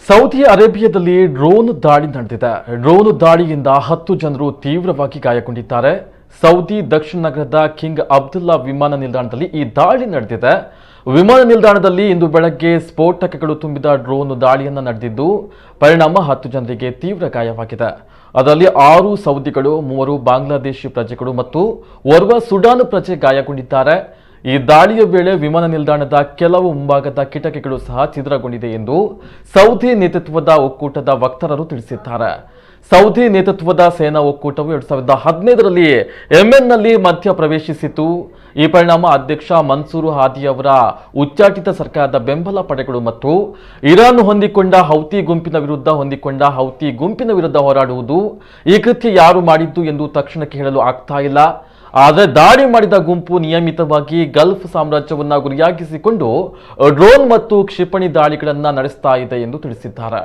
Saudi ಅರೇಬಿಯಾದಲ್ಲಿ drone ದಾಳಿ ನಡೆದಿದೆ. ಡ್ರೋನ್ ದಾಳಿಯಿಂದ 10 ಜನರು ತೀವ್ರವಾಗಿ ಗಾಯಗೊಂಡಿದ್ದಾರೆ. ಸೌದಿ ದಕ್ಷಿಣ ನಗರದ ಕಿಂಗ್ ಅಬ್ದುಲ್ಲಾ ವಿಮಾನ ನಿಲ್ದಾಣದಲ್ಲಿ ಈ ದಾಳಿ ನಡೆದಿದೆ. ವಿಮಾನ ನಿಲ್ದಾಣದಲ್ಲಿ ಇಂದು ಬೆಳಗ್ಗೆ ಸ್ಫೋಟಕಗಳು ತುಂಬಿದ ಡ್ರೋನ್ ದಾಳಿಯನ್ನು ನಡೆದಿದ್ದು ಪರಿಣಾಮ 10 ಜನರಿಗೆ ತೀವ್ರ ಗಾಯವಾಗಿದೆ. ಅದರಲ್ಲಿ 6 ಸೌದಿಗಳು, 3 ಬಾಂಗ್ಲಾದೇಶಿ ಪ್ರಜೆಗಳು ಮತ್ತು ಓರ್ವ ಸುಡಾನ್ ಪ್ರಜೆ ಗಾಯಗೊಂಡಿದ್ದಾರೆ. ಈ ದಾಳಿಯ ವೇಳೆ ವಿಮಾನ ನಿಲ್ದಾಣದ ಕೆಲವು ಮುಂಭಾಗದ ಕಿಟಕಿಗಳು ಸಹ ಛಿದ್ರಗೊಂಡಿದೆ ಎಂದು ಸೌದಿ ನೇತೃತ್ವದ ಒಕ್ಕೂಟದ ವಕ್ತಾರರು ತಿಳಿಸಿದ್ದಾರೆ. ಸೌದಿ ನೇತೃತ್ವದ ಸೇನಾ ಒಕ್ಕೂಟವು 2015ರಲ್ಲಿ ಯೆಮೆನ್ನಲ್ಲಿ ಮಧ್ಯ ಪ್ರವೇಶಿಸಿತು. ಈ ಪರಿಣಾಮ ಅಧ್ಯಕ್ಷ ಮನ್ಸೂರ್ ಹಾದಿ ಅವರ ಉಚ್ಚಾಟಿತ ಸರ್ಕಾರದ ಬೆಂಬಲ ಪಡೆಗಳು ಮತ್ತು ಇರಾನ್ ಹೊಂದಿಕೊಂಡ ಹೌತಿ ಗುಂಪಿನ ವಿರುದ್ಧ ಹೋರಾಡುವುದು. ಈ ಕೃತ್ಯ ಯಾರು ಮಾಡಿದ್ದು ಎಂದು ತಕ್ಷಣಕ್ಕೆ ಹೇಳಲು ಆಗ್ತಾ ಇಲ್ಲ. ಆದರೆ ದಾಳಿ ಮಾಡಿದ ಗುಂಪು ನಿಯಮಿತವಾಗಿ ಗಲ್ಫ್ ಸಾಮ್ರಾಜ್ಯವನ್ನ ಗುರಿಯಾಗಿಸಿಕೊಂಡು ಡ್ರೋನ್ ಮತ್ತು ಕ್ಷಿಪಣಿ ದಾಳಿಗಳನ್ನು ನಡೆಸ್ತಾ ಇದೆ ಎಂದು ತಿಳಿಸಿದ್ದಾರೆ.